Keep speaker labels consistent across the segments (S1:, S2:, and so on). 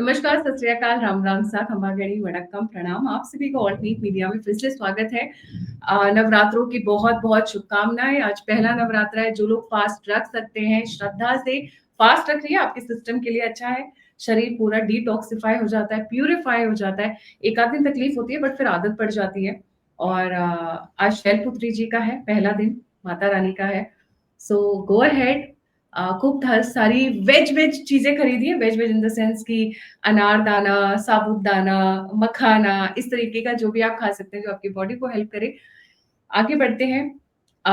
S1: नमस्कार, सत श्री अकाल, राम राम सा, खमागणी, वणक्कम, प्रणाम। आप सभी को ऑल्ट मीट मीडिया में फिर से स्वागत है। नवरात्रों की बहुत बहुत शुभकामनाएं। आज पहला नवरात्रा है। जो लोग फास्ट रख सकते हैं, श्रद्धा से फास्ट रखिए, आपके सिस्टम के लिए अच्छा है। शरीर पूरा डिटॉक्सिफाई हो जाता है, प्यूरिफाई हो जाता है। एक आध दिन तकलीफ होती है, बट फिर आदत पड़ जाती है। और आज शैलपुत्री जी का है पहला दिन, माता रानी का है। सो गो अहेड, खूब सारी वेज वेज चीजें खरीदिए। Veg veg in the sense की अनारदाना, साबूदाना, मखाना, इस तरीके का जो भी आप खा सकते हैं जो आपकी बॉडी को हेल्प करे। आगे बढ़ते हैं। अ,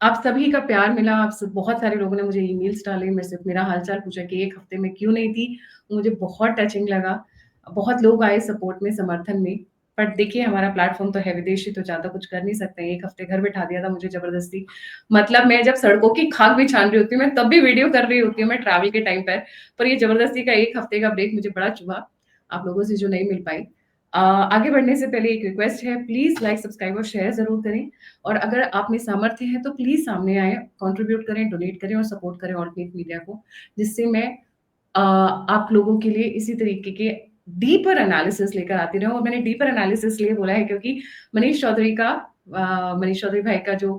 S1: आप सभी का प्यार मिला। आप सब, बहुत सारे लोगों ने मुझे ईमेल्स डाले, मेरे से मेरा हालचाल पूछा कि एक हफ्ते में क्यों नहीं थी। मुझे बहुत टचिंग लगा। बहुत लोग आए सपोर्ट में, समर्थन में। बट देखिए, हमारा प्लेटफॉर्म तो है विदेशी, तो ज्यादा कुछ कर नहीं सकते हैं। एक हफ्ते घर बिठा दिया था मुझे जबरदस्ती। मतलब मैं जब सड़कों की खाक भी छान रही होती हूँ, मैं तब भी वीडियो कर रही होती हूँ, मैं ट्रैवल के टाइम पर ये जबरदस्ती का एक हफ्ते का ब्रेक मुझे बड़ा चुभा, आप लोगों से जो नहीं मिल पाई। आगे बढ़ने से पहले एक रिक्वेस्ट है, प्लीज लाइक, सब्सक्राइब और शेयर जरूर करें। और अगर आप में सामर्थ्य है तो प्लीज सामने आए, कंट्रीब्यूट करें, डोनेट करें और सपोर्ट करें ऑल्टरनेट मीडिया को, जिससे मैं आप लोगों के लिए इसी तरीके के डीपर एनालिसिस लेकर आती रहूं। और मैंने डीपर एनालिसिस लिए बोला है क्योंकि मनीष चौधरी भाई का जो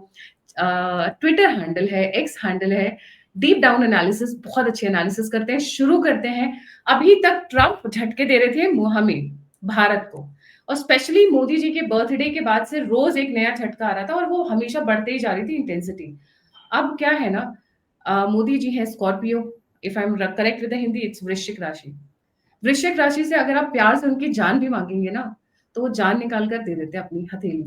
S1: ट्विटर हैंडल है, एक्स हैंडल है, डीप डाउन एनालिसिस, बहुत अच्छे एनालिसिस करते हैं। शुरू करते हैं। अभी तक ट्रंप झटके दे रहे थे हमें, भारत को, और स्पेशली मोदी जी के बर्थडे के बाद से रोज एक नया झटका आ रहा था और वो हमेशा बढ़ते ही जा रही थी इंटेंसिटी। अब क्या है ना, मोदी जी है Scorpio, if I M correct with the Hindi, it's वृश्चिक राशि। वृश्चिक राशि से अगर आप प्यार से उनकी जान भी मांगेंगे ना, तो वो जान निकाल कर दे देते हैं अपनी हथेली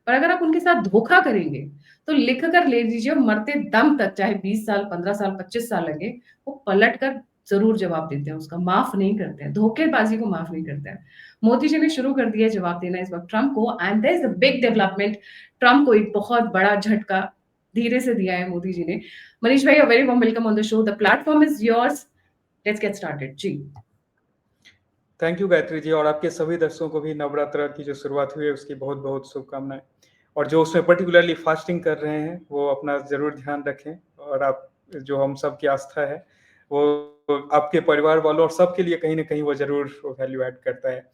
S1: पर अगर आप उनके साथ धोखा करेंगे तो लिख कर ले लीजिए, मरते दम तक, चाहे 20 साल, 15 साल, 25 साल लगे, वो पलट कर जरूर जवाब देते हैं, उसका माफ नहीं करते हैं, धोखेबाजी को माफ नहीं करते हैं। मोदी जी ने शुरू कर दिया जवाब देना इस वक्त ट्रंप को, and there is a big development. Trump को एक बहुत बड़ा झटका धीरे से दिया है मोदी जी ने। मनीष भाई, very warm welcome on the show, the platform is yours, let's get started ji.
S2: Thank you Gayatri ji, और आपके सभी दर्शकों को भी नवरात्र की जो शुरुआत हुई है उसकी बहुत बहुत शुभकामनाएं। और जो उसमें पर्टिकुलरली फास्टिंग कर रहे हैं वो अपना जरूर ध्यान रखें। और आप, जो हम सब की आस्था है, वो आपके परिवार वालों और सबके लिए कहीं ना कहीं वो जरूर वैल्यू ऐड करता है।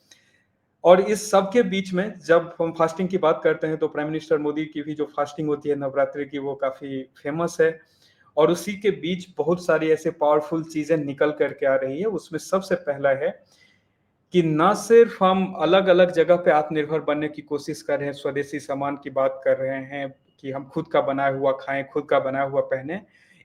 S2: और इस सब के बीच में जब हम फास्टिंग की बात करते हैं तो प्राइम मिनिस्टर मोदी की भी जो फास्टिंग होती है नवरात्रि की, वो काफी फेमस है। और उसी के बीच बहुत सारी ऐसे पावरफुल चीजें निकल करके आ रही है। उसमें सबसे पहला है कि ना सिर्फ हम अलग अलग जगह पे आत्मनिर्भर बनने की कोशिश कर रहे हैं, स्वदेशी सामान की बात कर रहे हैं कि हम खुद का बनाया हुआ खाएं, खुद का बनाया हुआ पहने।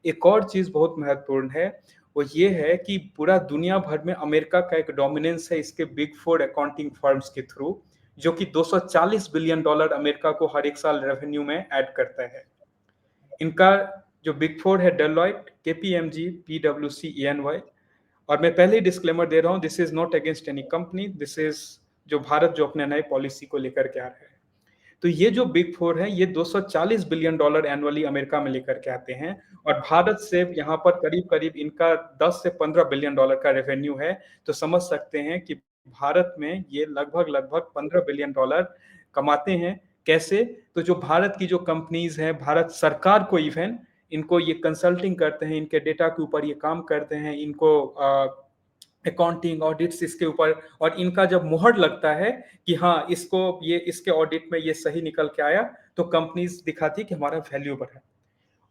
S2: एक और चीज बहुत महत्वपूर्ण है, वो ये है कि पूरा दुनिया भर में अमेरिका का एक डोमिनेंस है इसके बिग फोर अकाउंटिंग फर्म्स के थ्रू, जो कि $240 बिलियन अमेरिका को हर एक साल रेवेन्यू में ऐड करता है। इनका जो बिग फोर है, डेलॉयट, केपीएमजी, पीडब्ल्यूसी, EY। और मैं पहले ही डिस्क्लेमर दे रहा हूं, this is not against any company, this is जो भारत जो अपने नए पॉलिसी को लेकर के आ रहा है। तो ये जो बिग फोर है, ये $240 बिलियन एनुअली अमेरिका में लेकर के आते हैं। और भारत से यहाँ पर करीब करीब इनका 10 से 15 बिलियन डॉलर का रेवेन्यू है। तो समझ सकते हैं कि भारत में ये लगभग लगभग $15 बिलियन कमाते हैं। कैसे? तो जो भारत की जो कंपनीज हैं, भारत सरकार को इवन इनको ये कंसल्टिंग करते हैं, इनके डेटा के ऊपर ये काम करते हैं, इनको अकाउंटिंग ऑडिट्स इसके ऊपर, और इनका जब मुहर लगता है कि हाँ इसको ये इसके ऑडिट में ये सही निकल के आया, तो कंपनीज दिखाती है कि हमारा वैल्यू बढ़ा।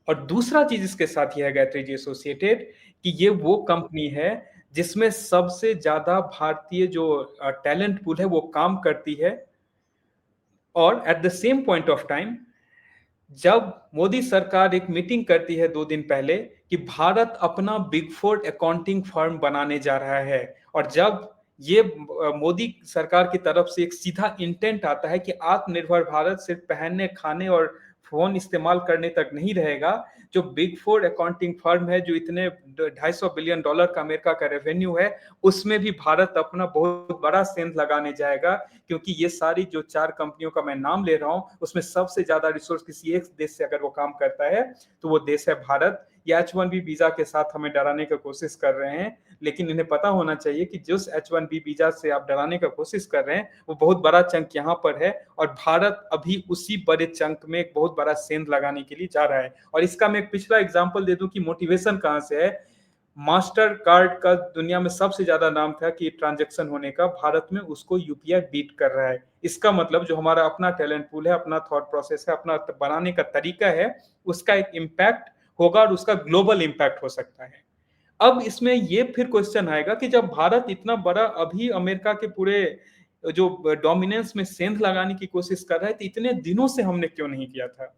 S2: और दूसरा चीज इसके साथ ये है गायत्री जी एसोसिएटेड, कि ये वो कंपनी है जिसमें सबसे ज्यादा भारतीय जो टैलेंट पूल है वो काम करती है। और at the same point of time, जब मोदी सरकार एक मीटिंग करती है 2 दिन पहले कि भारत अपना बिग फोर अकाउंटिंग फर्म बनाने जा रहा है, और जब ये मोदी सरकार की तरफ से एक सीधा इंटेंट आता है कि आत्मनिर्भर भारत सिर्फ पहनने, खाने और फोन इस्तेमाल करने तक नहीं रहेगा, जो बिग फोर अकाउंटिंग फर्म है जो इतने $250 बिलियन का अमेरिका का रेवेन्यू है, उसमें भी भारत अपना बहुत बड़ा सेंध लगाने जाएगा। क्योंकि ये सारी जो 4 कंपनियों का मैं नाम ले रहा हूं, उसमें सबसे ज्यादा रिसोर्स किसी एक देश से अगर वो काम करता है तो वो देश है भारत। ये H1B वीजा के साथ हमें डराने की कोशिश कर रहे हैं, लेकिन इन्हें पता होना चाहिए कि जिस H1B वीजा से आप डराने की कोशिश कर रहे हैं वो बहुत बड़ा चंक यहाँ पर है, और भारत अभी उसी बड़े चंक में एक बहुत बड़ा सेंध लगाने के लिए जा रहा है। और इसका मैं एक पिछला एग्जाम्पल दे दूं कि मोटिवेशन कहां से है। मास्टर कार्ड का दुनिया में सबसे ज्यादा नाम था कि ट्रांजैक्शन होने का, भारत में उसको यूपीआई बीट कर रहा है। इसका मतलब जो हमारा अपना टैलेंट पूल है, अपना थॉट प्रोसेस है, अपना बनाने का तरीका है, उसका एक इम्पैक्ट होगा और उसका ग्लोबल इम्पैक्ट हो सकता है। अब इसमें ये फिर क्वेश्चन आएगा कि जब भारत इतना बड़ा अभी अमेरिका के पूरे जो डोमिनेंस में सेंध लगाने की कोशिश कर रहा है, तो इतने दिनों से हमने क्यों नहीं किया था?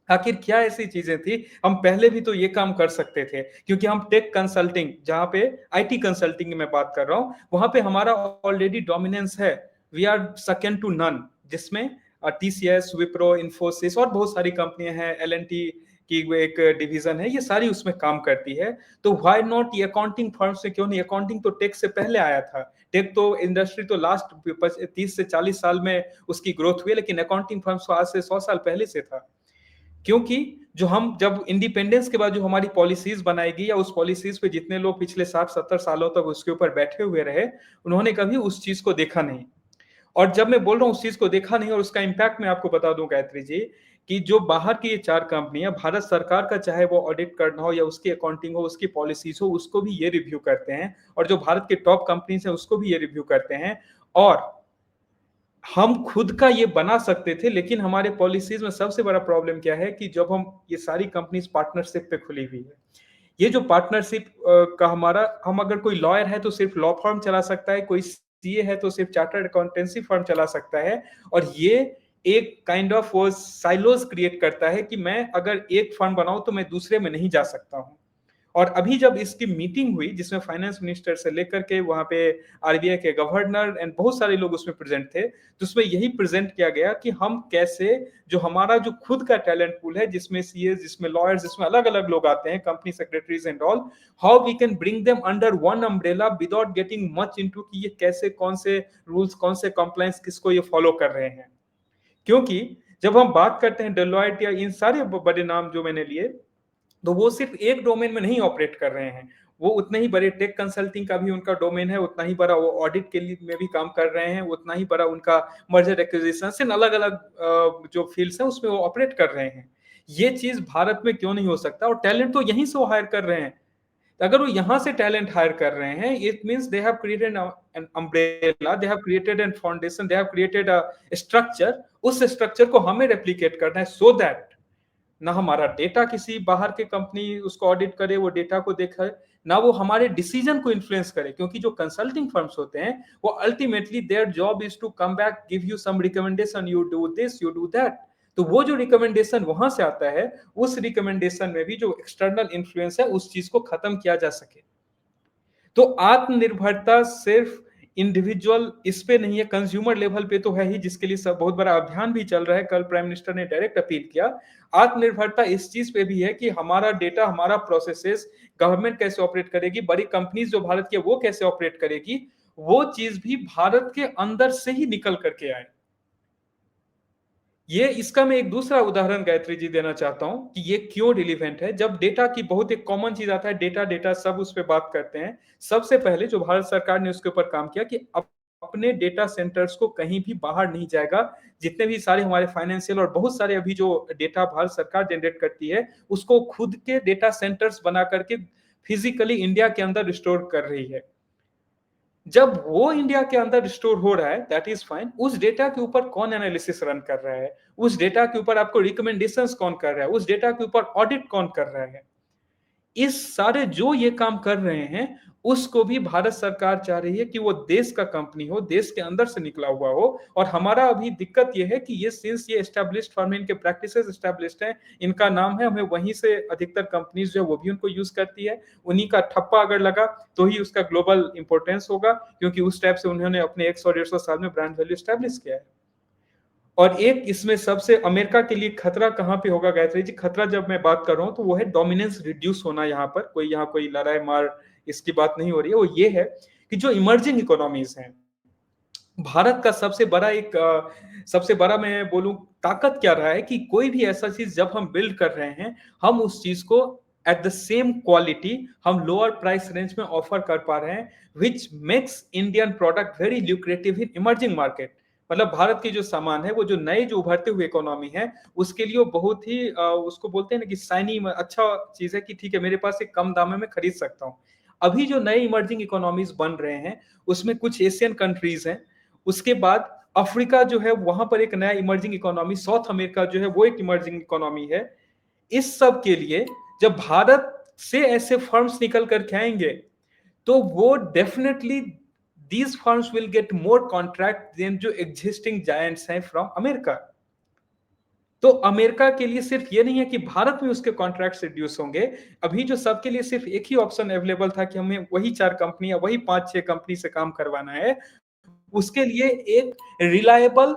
S2: आखिर क्या ऐसी चीजें थी? हम पहले भी तो ये काम कर सकते थे, क्योंकि हम टेक कंसल्टिंग, जहां पे आईटी कंसल्टिंग की मैं बात कर रहा हूं, वहां पे हमारा ऑलरेडी डोमिनेंस है। We are second to none, जिसमें टीसीएस, विप्रो, इन्फोसिस और बहुत सारी कंपनियां हैं, एलएनटी की वो एक डिवीजन है, ये सारी उसमें काम करती है। तो व्हाई नॉट ये अकाउंटिंग फर्म से क्यों नहीं? अकाउंटिंग तो टेक से पहले आया था। टेक तो इंडस्ट्री तो लास्ट 30 से 40 साल में उसकी ग्रोथ हुई, लेकिन अकाउंटिंग फर्म तो आज से 100 साल पहले से था। क्योंकि जो हम जब इंडिपेंडेंस के बाद जो हमारी पॉलिसीज बनाएगी, या उस पॉलिसीज पे जितने लोग पिछले 60-70 सालों तक उसके ऊपर बैठे हुए रहे, उन्होंने कभी उस चीज को देखा नहीं। और जब मैं बोल रहा हूं उस चीज को देखा नहीं और उसका इम्पैक्ट मैं आपको बता दूं गायत्री जी, कि जो बाहर की ये 4 कंपनियां, भारत सरकार का चाहे वो ऑडिट करना हो या उसकी अकाउंटिंग हो, उसकी पॉलिसीज हो, उसको भी ये रिव्यू करते हैं। और जो भारत के टॉप कंपनीज है उसको भी ये रिव्यू करते हैं। और हम खुद का ये बना सकते थे, लेकिन हमारे पॉलिसीज में सबसे बड़ा प्रॉब्लम क्या है कि जब हम ये सारी कंपनीज पार्टनरशिप पे खुली हुई है, ये जो पार्टनरशिप का हमारा, हम अगर कोई लॉयर है तो सिर्फ लॉ फर्म चला सकता है, कोई सीए है तो सिर्फ चार्टर्ड अकाउंटेंसी फर्म चला सकता है। और ये एक काइंड ऑफ वो साइलोज क्रिएट करता है कि मैं अगर एक फर्म बनाऊं तो मैं दूसरे में नहीं जा सकता हूं। और अभी जब इसकी मीटिंग हुई, जिसमें फाइनेंस मिनिस्टर से लेकर के वहां पे आरबीआई के गवर्नर एंड बहुत सारे लोग उसमें प्रेजेंट थे, तो उसमें यही प्रेजेंट किया गया कि हम कैसे जो हमारा जो खुद का टैलेंट पूल है, जिसमें सीए, जिसमें लॉयर्स, जिसमें अलग अलग लोग आते हैं, company secretaries and all, how we can bring them under one umbrella without getting much into कि ये कैसे, कौन से रूल्स, कौन से कंप्लायंस किसको ये फॉलो कर रहे हैं। क्योंकि जब हम बात करते हैं डेलॉयट या इन सारे बड़े नाम जो मैंने लिए, तो वो सिर्फ एक डोमेन में नहीं ऑपरेट कर रहे हैं। वो उतने ही बड़े टेक कंसल्टिंग का भी उनका डोमेन है, उतना ही बड़ा वो ऑडिट के लिए में भी काम कर रहे हैं, उतना ही बड़ा उनका मर्जर एक्विजिशन से अलग अलग जो फील्ड्स हैं उसमें वो ऑपरेट कर रहे हैं। ये चीज भारत में क्यों नहीं हो सकता? और टैलेंट तो यहीं से वो हायर कर रहे हैं। अगर वो यहां से टैलेंट हायर कर रहे हैं, it means they have created an umbrella, they have created an foundation, they have created a structure. उस स्ट्रक्चर को हमें रेप्लिकेट करना है, सो दैट ना हमारा डेटा किसी बाहर के कंपनी उसको ऑडिट करे, वो डेटा को देखे, ना वो हमारे डिसीजन को इन्फ्लुएंस करे। क्योंकि जो कंसल्टिंग फर्म्स होते हैं, वो ultimately their job is to come back, give you some recommendation, you do this, you do that. तो वो जो रिकमेंडेशन वहां से आता है, उस रिकमेंडेशन में भी जो एक्सटर्नल इन्फ्लुएंस है, उस चीज को खत्म किया जा सके। तो आत्मनिर्भरता सिर्फ इंडिविजुअल इस पे नहीं है, कंज्यूमर लेवल पे तो है ही, जिसके लिए सब बहुत बड़ा अभियान भी चल रहा है। कल प्राइम मिनिस्टर ने डायरेक्ट अपील किया। आत्मनिर्भरता इस चीज पे भी है कि हमारा डेटा, हमारा प्रोसेसेस, गवर्नमेंट कैसे ऑपरेट करेगी, बड़ी कंपनीज जो भारत की है वो कैसे ऑपरेट करेगी, वो चीज भी भारत के अंदर से ही निकल करके आए। ये इसका मैं एक दूसरा उदाहरण गायत्री जी देना चाहता हूं कि ये क्यों रिलीवेंट है। जब डेटा की बहुत एक कॉमन चीज आता है, डेटा डेटा सब उस पर बात करते हैं। सबसे पहले जो भारत सरकार ने उसके ऊपर काम किया कि अपने डेटा सेंटर्स को कहीं भी बाहर नहीं जाएगा। जितने भी सारे हमारे फाइनेंशियल और बहुत सारे अभी जो डेटा भारत सरकार जनरेट करती है, उसको खुद के डेटा सेंटर्स बना करके फिजिकली इंडिया के अंदर स्टोर कर रही है। जब वो इंडिया के अंदर स्टोर हो रहा है, दैट इज फाइन। उस डेटा के ऊपर कौन एनालिसिस रन कर रहा है, उस डेटा के ऊपर आपको रिकमेंडेशंस कौन कर रहा है, उस डेटा के ऊपर ऑडिट कौन कर रहा है, इस सारे जो ये काम कर रहे हैं, उसको भी भारत सरकार चाह रही है कि वो देश का कंपनी हो, देश के अंदर से निकला हुआ हो। और हमारा अभी दिक्कत ये है कि ये सिंस ये एस्टेब्लिश्ड फर्म, इनके प्रैक्टिसेस एस्टेब्लिश्ड हैं, इनका नाम है, हमें वहीं से अधिकतर कंपनीज जो है वो भी उनको यूज करती है। उन्हीं का ठप्पा अगर लगा तो ही उसका ग्लोबल इंपोर्टेंस होगा, क्योंकि उस टाइप से उन्होंने अपने 100-150 साल में ब्रांड वैल्यू एस्टेब्लिश किया है। और एक इसमें सबसे अमेरिका के लिए खतरा कहां पे होगा गायत्री जी? खतरा जब मैं बात कर रहा हूं तो वो है डोमिनेंस रिड्यूस होना। यहाँ कोई लड़ाई मार इसकी बात नहीं हो रही है। वो ये है कि जो इमर्जिंग इकोनॉमीज हैं, भारत का सबसे बड़ा मैं बोलूं ताकत क्या रहा है कि कोई भी ऐसा चीज जब हम बिल्ड कर रहे हैं, हम उस चीज को एट द सेम क्वालिटी हम लोअर प्राइस रेंज में ऑफर कर पा रहे हैं, which makes Indian product very lucrative in emerging market. मतलब भारत के जो सामान है वो जो नए जो उभरते हुए इकोनॉमी है उसके लिए वो बहुत ही उसको बोलते हैं ना कि शाइनी अच्छा चीज है कि ठीक है मेरे पास एक कम दाम में मैं खरीद सकता हूँ। अभी जो नए इमर्जिंग इकोनॉमीज बन रहे हैं उसमें कुछ एशियन कंट्रीज हैं, उसके बाद अफ्रीका जो है वहां पर एक नया इमर्जिंग इकोनॉमी, साउथ अमेरिका जो है वो एक इमर्जिंग इकोनॉमी है। इस सब के लिए जब भारत से ऐसे फर्म्स निकल करके आएंगे तो वो definitely these firms will get more contract than जो एग्जिस्टिंग जायंट्स हैं फ्रॉम अमेरिका। तो अमेरिका के लिए सिर्फ ये नहीं है कि भारत में उसके कॉन्ट्रैक्ट रिड्यूस होंगे, अभी जो सबके लिए सिर्फ एक ही ऑप्शन अवेलेबल था कि हमें वही 4 कंपनी या वही 5-6 कंपनी से काम करवाना है, उसके लिए एक रिलायबल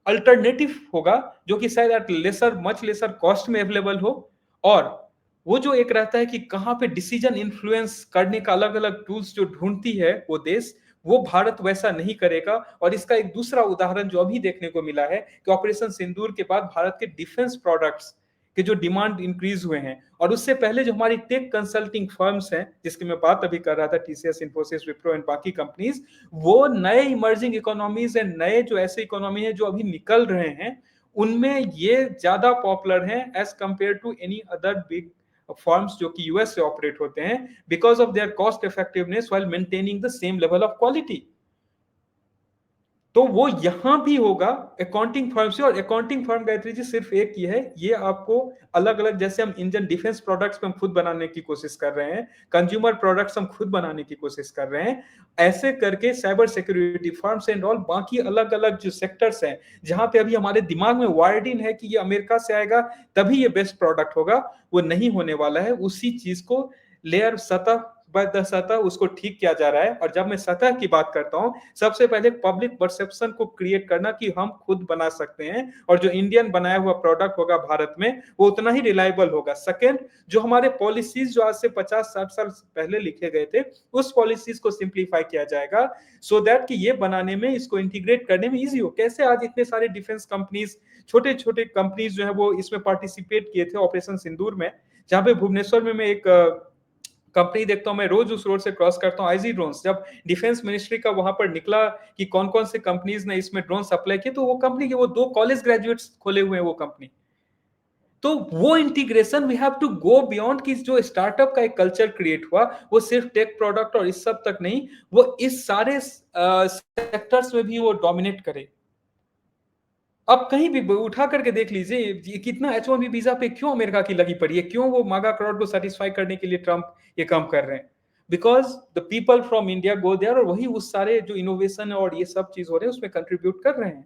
S2: अल्टरनेटिव होगा जो कि शायद at lesser much lesser cost में अवेलेबल हो। और वो जो एक रहता है कि कहां पे डिसीजन इन्फ्लुएंस करने का अलग अलग टूल्स जो ढूंढती है वो देश, वो भारत वैसा नहीं करेगा। और इसका एक दूसरा उदाहरण जो अभी देखने को मिला है कि ऑपरेशन सिंदूर के बाद भारत के डिफेंस प्रोडक्ट्स के जो डिमांड इंक्रीज हुए हैं, और उससे पहले जो हमारी टेक कंसल्टिंग फर्म्स हैं जिसकी मैं बात अभी कर रहा था, टीसीएस, इन्फोसिस, विप्रो एंड बाकी कंपनीज, वो नए इमर्जिंग इकोनॉमीज एंड नए जो ऐसे इकोनॉमी है जो अभी निकल रहे हैं उनमें ये ज्यादा पॉपुलर हैं as compare to any other big firms जो कि यूएस से ऑपरेट होते हैं, because of their cost effectiveness while maintaining the same level of quality. तो वो यहां भी होगा अकाउंटिंग फर्म से। और अकाउंटिंग फर्म गायत्री जी सिर्फ एक ही है, ये आपको अलग अलग, जैसे हम इंडियन डिफेंस प्रोडक्ट्स पे हम खुद बनाने की कोशिश कर रहे हैं, कंज्यूमर प्रोडक्ट्स हम खुद बनाने की कोशिश कर रहे हैं, ऐसे करके cyber security firms and all बाकी अलग अलग जो सेक्टर्स हैं जहां पे अभी हमारे दिमाग में वायर्ड इन है कि ये अमेरिका से आएगा तभी ये बेस्ट प्रोडक्ट होगा, वो नहीं होने वाला है। उसी चीज को लेयर सतह बाय सतह उसको ठीक किया जा रहा है। और जब मैं सतह की बात करता हूं, सबसे पहले पब्लिक परसेप्शन को क्रिएट करना कि हम खुद बना सकते हैं और जो इंडियन बनाया हुआ प्रोडक्ट होगा भारत में वो उतना ही रिलायबल होगा। सेकंड, जो हमारे पॉलिसीज जो आज से 50-60 साल पहले लिखे गए थे उस पॉलिसीज को सिंप्लीफाई किया जाएगा सो दैट कि ये बनाने में, इसको इंटीग्रेट करने में इजी हो। कैसे आज इतने सारे डिफेंस कंपनीज, छोटे छोटे कंपनीज जो है वो इसमें पार्टिसिपेट किए थे ऑपरेशन सिंदूर में, जहां पे भुवनेश्वर में मैं एक कंपनी देखता हूं, मैं रोज उस रोड से क्रॉस करता हूं, आईजी ड्रोन्स। जब डिफेंस मिनिस्ट्री का वहां पर निकला कि कौन कौन से कंपनीज ने इसमें ड्रोन सप्लाई किए, तो वो कंपनी के वो 2 कॉलेज ग्रेजुएट्स खोले हुए हैं वो कंपनी। तो वो integration we have to go beyond कि जो स्टार्टअप का एक कल्चर क्रिएट हुआ वो सिर्फ टेक प्रोडक्ट और इस सब तक नहीं, वो इस सारे सेक्टर्स में भी वो डोमिनेट करे। अब कहीं भी उठा करके देख लीजिए कितना H1B वीजा पे क्यों अमेरिका की लगी पड़ी है, क्यों वो मागा क्राउड को सेटिस्फाई करने के लिए ट्रंप ये काम कर रहे हैं, because the people from India go there और वही उस सारे जो इनोवेशन और ये सब चीज हो रहे हैं उसमें कंट्रीब्यूट कर रहे हैं।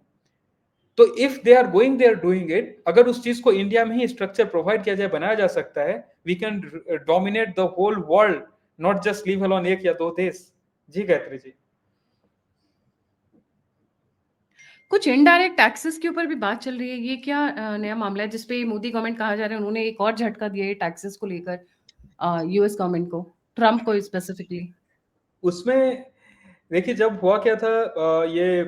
S2: तो if they are going, they are doing it, अगर उस चीज को इंडिया में ही स्ट्रक्चर प्रोवाइड किया जाए, बनाया जा सकता है, we can dominate the whole world, not just leave alone 1 या 2 देश। जी गायत्री जी।
S1: कुछ इनडायरेक्ट टैक्सेस के ऊपर भी बात चल रही है, ये क्या नया मामला है जिसपे मोदी गवर्नमेंट कहा जा रहा है उन्होंने एक और झटका दिया है टैक्सेस को लेकर यूएस गवर्नमेंट को, ट्रम्प को स्पेसिफिकली?
S2: उसमें देखिए जब हुआ क्या था, ये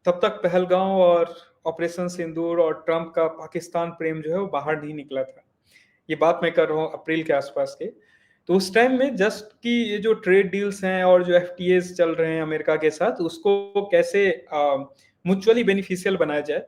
S2: तब तक पहलगांव और ऑपरेशन सिंदूर और ट्रंप का पाकिस्तान प्रेम जो है वो बाहर नहीं निकला था। ये बात मैं कर रहा हूँ अप्रैल के आसपास के। तो उस टाइम में जस्ट कि ये जो ट्रेड डील्स हैं और जो एफटीएस चल रहे हैं अमेरिका के साथ, उसको कैसे म्यूचुअली बेनिफिशियल बनाया जाए।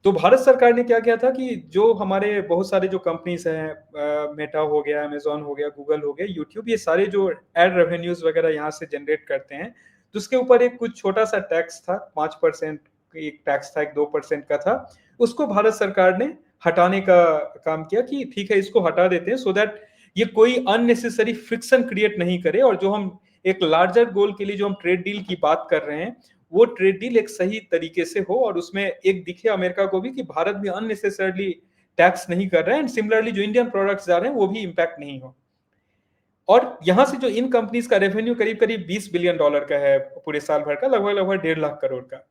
S2: तो भारत सरकार ने क्या किया था कि जो हमारे बहुत सारे जो कंपनीज हैं, मेटा हो गया, अमेजोन हो गया, गूगल हो गया, यूट्यूब, ये सारे जो एड रेवेन्यूज वगैरह यहाँ से जनरेट करते हैं, तो उसके ऊपर एक कुछ छोटा सा टैक्स था, 5% एक टैक्स था, एक 2% का था। उसको भारत सरकार ने हटाने का काम किया कि ठीक है इसको हटा देते हैं सो दैट ये कोई अननेसेसरी फ्रिक्शन क्रिएट नहीं करे। और जो हम एक लार्जर गोल के लिए जो हम ट्रेड डील की बात कर रहे हैं वो ट्रेड डील एक सही तरीके से हो और उसमें एक दिखे अमेरिका को भी कि भारत भी अननेसेसरली टैक्स नहीं कर रहा है, एंड सिमिलरली जो इंडियन प्रोडक्ट्स जा रहे हैं वो भी इंपैक्ट नहीं हो। और यहां से जो इन कंपनीज का रेवेन्यू करीब करीब $20 बिलियन का है पूरे साल भर का, लगभग लगभग 1.5 लाख करोड़ का।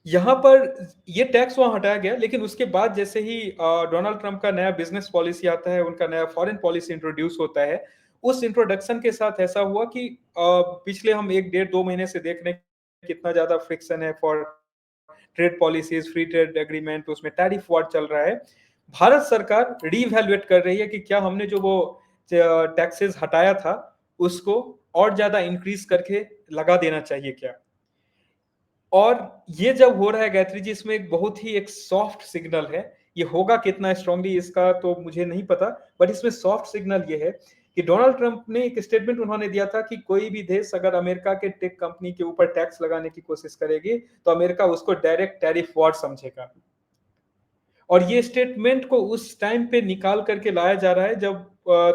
S2: यहां पर ये टैक्स वहां हटाया गया, लेकिन उसके बाद जैसे ही डोनाल्ड ट्रंप का नया बिजनेस पॉलिसी आता है, उनका नया फॉरेन पॉलिसी इंट्रोड्यूस होता है, उस इंट्रोडक्शन के साथ ऐसा हुआ कि पिछले हम 1-1.5-2 महीने से देख रहे हैं कितना ज्यादा फ्रिक्शन है for trade policies, free trade agreement, उसमें टैरिफ वॉर चल रहा है। भारत सरकार रीवैल्यूएट कर रही है कि क्या हमने जो वो टैक्सेस हटाया था उसको और ज्यादा इंक्रीज करके लगा देना चाहिए क्या। और ये जब हो रहा है गायत्री जी, इसमें एक बहुत ही एक सॉफ्ट सिग्नल है। ये होगा कितना स्ट्रांगली इसका तो मुझे नहीं पता, बट इसमें सॉफ्ट सिग्नल ये है कि डोनाल्ड ट्रंप ने एक स्टेटमेंट उन्होंने दिया था कि कोई भी देश अगर अमेरिका के टेक कंपनी के ऊपर टैक्स लगाने की कोशिश करेगी तो अमेरिका उसको डायरेक्ट टैरिफ वॉर समझेगा। और ये स्टेटमेंट को उस टाइम पे निकाल करके लाया जा रहा है जब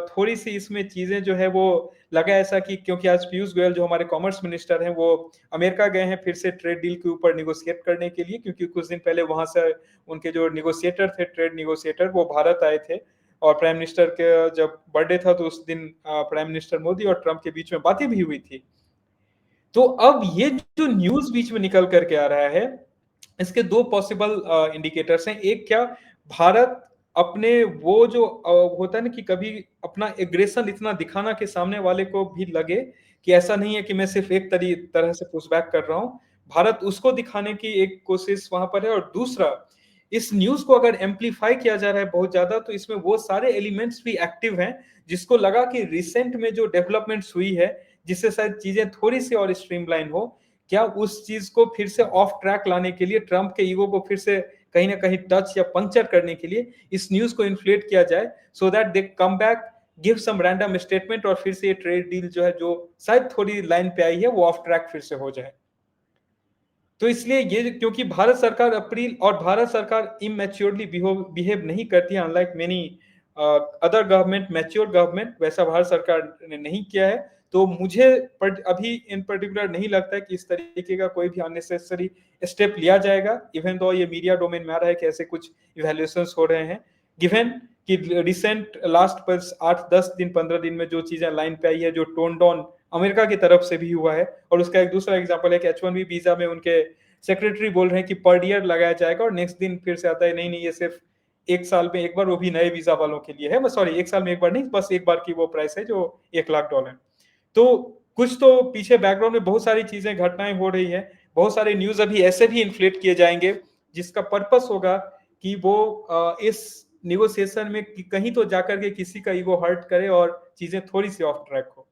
S2: थोड़ी सी इसमें चीजें जो है वो लगा ऐसा कि, क्योंकि आज पीयूष गोयल जो हमारे कॉमर्स मिनिस्टर हैं वो अमेरिका गए हैं फिर से ट्रेड डील के ऊपर निगोशिएट करने के लिए, क्योंकि कुछ दिन पहले वहां से उनके जो निगोशिएटर थे, ट्रेड निगोशिएटर, वो भारत आए थे। और प्राइम मिनिस्टर के जब बर्थडे था तो उस दिन प्राइम मिनिस्टर मोदी और ट्रंप के बीच में बातें भी हुई थी। तो अब ये जो न्यूज बीच में निकल करके आ रहा है, इसके दो पॉसिबल इंडिकेटर्स हैं। एक क्या, भारत अपने वो जो होता है ना कि कभी अपना एग्रेशन इतना दिखाना कि सामने वाले को भी लगे कि ऐसा नहीं है कि मैं सिर्फ एक तरह से पुशबैक कर रहा हूं, भारत उसको दिखाने की एक कोशिश वहां पर है। और दूसरा, इस न्यूज को अगर एम्पलीफाई किया जा रहा है बहुत ज्यादा, तो इसमें वो सारे एलिमेंट्स भी एक्टिव हैं जिसको लगा कि रिसेंट में जो डेवलपमेंट्स हुई है जिससे शायद चीजें थोड़ी सी और स्ट्रीमलाइन हो, क्या उस चीज को फिर से ऑफ ट्रैक लाने के लिए, ट्रंप के ईगो को फिर से कहीं ना कहीं टच या पंक्चर करने के लिए इस न्यूज को इन्फ्लेट किया जाए, so that they come back, give some random statement, और फिर से ये ट्रेड डील जो है जो शायद थोड़ी लाइन पे आई है वो ऑफ ट्रैक फिर से हो जाए। तो इसलिए ये, क्योंकि भारत सरकार अप्रैल, और भारत सरकार इमेच्योरली बिहेव नहीं करती है, unlike many other government, mature government, वैसा भारत सरकार ने नहीं किया है। तो मुझे अभी इन पर्टिकुलर नहीं लगता है कि इस तरीके का कोई भी अननेसेसरी स्टेप लिया जाएगा, इवन दो ये मीडिया डोमेन में आ रहा है कि ऐसे कुछ इवैल्यूएशंस हो रहे हैं, गिवन कि रिसेंट लास्ट पर 8-10 दिन 15 दिन में जो चीजें लाइन पे आई है, जो टोन डाउन अमेरिका की तरफ से भी हुआ है। और उसका एक दूसरा एग्जांपल है कि H1B वीजा में उनके सेक्रेटरी बोल रहे हैं कि पर ईयर लगाया जाएगा, और नेक्स्ट दिन फिर से आता है नहीं नहीं ये सिर्फ एक साल में एक बार, वो भी नए वीजा वालों के लिए है, सॉरी एक साल में एक बार नहीं, बस एक बार की वो प्राइस है जो $1 लाख। तो कुछ तो पीछे बैकग्राउंड में बहुत सारी चीजें, घटनाएं हो रही है, बहुत सारे न्यूज अभी ऐसे भी इन्फ्लेट किए जाएंगे जिसका पर्पस होगा कि वो इस निगोशिएशन में कहीं तो जाकर के किसी का ईगो हर्ट करे और चीजें थोड़ी सी ऑफ ट्रैक हो।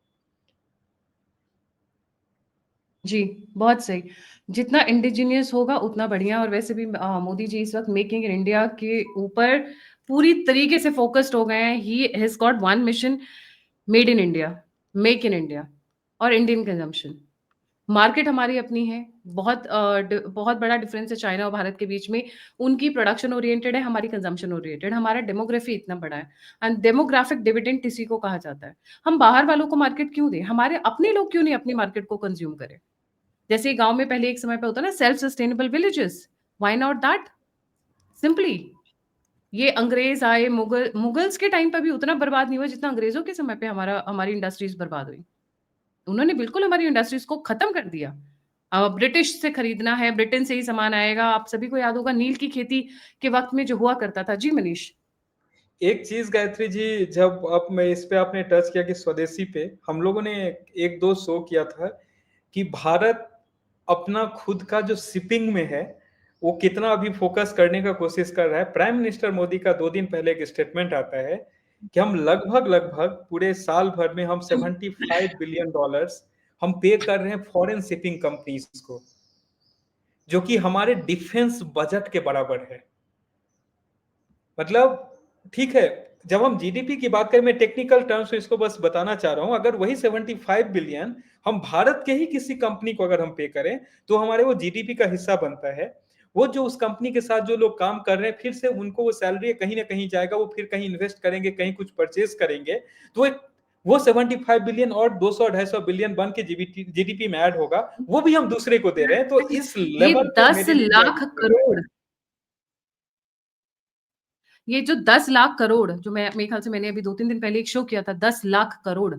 S1: जी, बहुत सही। जितना इंडिजिनियस होगा उतना बढ़िया। और वैसे भी मोदी जी इस वक्त मेकिंग इन इंडिया के ऊपर पूरी तरीके से फोकस्ड हो गए हैं। He has got one mission, made in India, make in India और इंडियन कंजम्पशन। मार्केट हमारी अपनी है। बहुत बड़ा डिफरेंस है चाइना और भारत के बीच में। उनकी प्रोडक्शन ओरिएंटेड है, हमारी कंजम्पशन ओरिएंटेड। हमारा डेमोग्राफी इतना बड़ा है एंड डेमोग्राफिक डिविडेंड इसी को कहा जाता है। हम बाहर वालों को मार्केट क्यों दें? हमारे अपने लोग क्यों नहीं अपनी मार्केट को कंज्यूम करें? जैसे गांव में पहले एक समय पे होता ना, self sustainable villages, why not that? Simply ये अंग्रेज आए, मुगल्स के टाइम पे भी उतना बर्बाद नहीं हुआ जितना अंग्रेजों के समय पे हमारी इंडस्ट्रीज बर्बाद हुई। उन्होंने बिल्कुल हमारी इंडस्ट्रीज को खत्म कर दिया। ब्रिटिश से खरीदना है, ब्रिटेन से ही सामान आएगा। आप सभी को याद होगा नील की खेती के वक्त में जो हुआ करता था। जी मनीष।
S2: एक चीज गायत्री जी, जब अब मैं इस पे आपने टच किया कि स्वदेशी पे, हम लोगों ने एक दो शो किया था कि भारत अपना खुद का जो शिपिंग में है वो कितना अभी फोकस करने का कोशिश कर रहा है। प्राइम मिनिस्टर मोदी का 2 दिन पहले एक स्टेटमेंट आता है कि हम लगभग लगभग पूरे साल भर में हम $75 बिलियन हम पे कर रहे हैं फॉरेन शिपिंग कंपनीज को, जो कि हमारे डिफेंस बजट के बराबर है। मतलब ठीक है, जब हम जीडीपी की बात करें, मैं टेक्निकल टर्म्स में इसको बस बताना चाह रहा हूं, अगर वही 75 बिलियन हम भारत के ही किसी कंपनी को अगर हम पे करें तो हमारे वो जीडीपी का हिस्सा बनता है। वो जो उस कंपनी के साथ जो लोग काम कर रहे हैं, फिर से उनको वो सैलरी कहीं ना कहीं जाएगा, वो फिर कहीं इन्वेस्ट करेंगे, कहीं कुछ परचेज करेंगे, तो एक वो 75 बिलियन और 200-250 बिलियन बन के जीडीपी में ऐड होगा, वो भी हम दूसरे को दे रहे हैं। तो इस
S1: ये
S2: लेवल पे
S1: दस
S2: made in India
S1: lakh crore ये जो 10 लाख करोड़, जो मैं मेरे ख्याल से मैंने अभी 2-3 दिन पहले एक शो किया था, 10 लाख करोड़,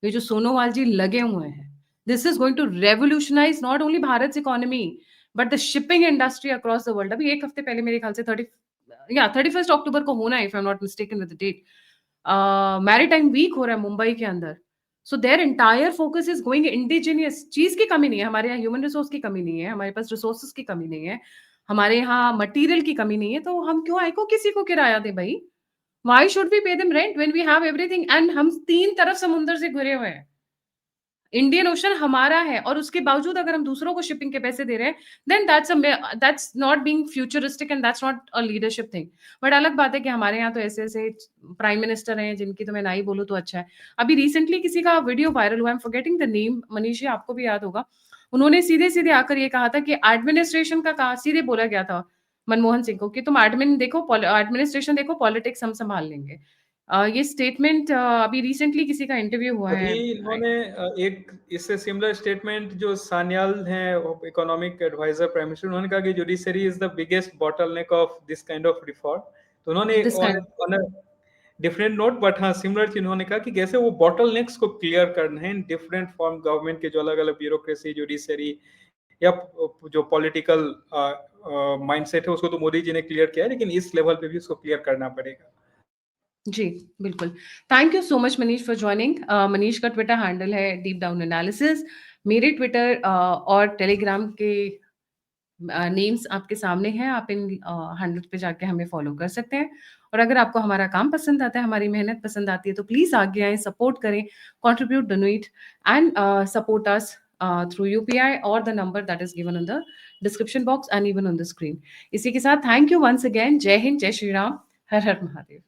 S1: ये जो सोनोवाल जी लगे हुए हैं, this is going to revolutionize not only Bharat economy but the shipping industry across the world. अभी एक हफ्ते पहले मेरे ख्याल से 31 अक्टूबर को होना है, if I am not mistaken with the date, maritime week हो रहा है मुंबई के अंदर। So their entire focus is going indigenous. चीज की कमी नहीं है हमारे यहाँ, ह्यूमन रिसोर्स की कमी नहीं है हमारे पास, रिसोर्सेज की कमी नहीं है हमारे यहाँ, मटेरियल की कमी नहीं है। तो हम क्यों आए को किसी को किराया दे भाई? Why should we pay them rent when we have everything? And हम 3 तरफ समुंदर से घिरे हुए हैं। इंडियन ओशन हमारा है और उसके बावजूद अगर हम दूसरों को शिपिंग के पैसे दे रहे हैं, then that's not being futuristic and that's not a leadership thing. But अलग बात है कि हमारे यहाँ तो ऐसे ऐसे प्राइम मिनिस्टर हैं जिनकी तो मैं ना ही बोलूँ तो अच्छा है। अभी रिसेंटली किसी का वीडियो वायरल हुआ, I am forgetting the name, Manishi आपको भी याद होगा, उन्होंने सीधे सीधे आकर ये कहा था कि एडमिनिस्ट्रेशन का कहा, सीधे बोला गया था मनमोहन सिंह को कि तुम एडमिनिस्ट्रेशन देखो, पॉलिटिक्स हम संभाल लेंगे। ये स्टेटमेंट अभी रिसेंटली किसी का इंटरव्यू हुआ
S2: अभी
S1: है।
S2: इन्होंने एक इससे सिमिलर स्टेटमेंट जो सान्याल हैं, इकोनॉमिक एडवाइजर प्राइम मिनिस्टर, उन्होंने कहा कि judiciary is the biggest bottleneck of this kind of reform. तो उन्होंने
S1: this kind
S2: on different note, but हाँ सिमिलर चीज उन्होंने कहा कि कैसे वो बॉटलनेक्स को क्लियर करना है इन डिफरेंट फॉर्म, गवर्नमेंट के जो अलग अलग ब्यूरोक्रेसी, जुडिशरी या जो पॉलिटिकल माइंडसेट है, उसको तो मोदी जी ने क्लियर किया है, लेकिन इस लेवल पे भी उसको क्लियर करना पड़ेगा।
S1: जी, बिल्कुल। Thank you so much Manish for joining. Manish का ट्विटर हैंडल है डीप डाउन एनालिसिस। मेरे ट्विटर और टेलीग्राम के नेम्स आपके सामने हैं, आप इन हैंडल्स पे जाके हमें फॉलो कर सकते हैं। और अगर आपको हमारा काम पसंद आता है, हमारी मेहनत पसंद आती है, तो प्लीज़ आगे आएँ, सपोर्ट करें, contribute, donate and support us through UPI और the number that is given in the description box and even on the screen. इसी के साथ थैंक यू वंस अगेन। जय हिंद, जय श्री राम, हर हर महादेव।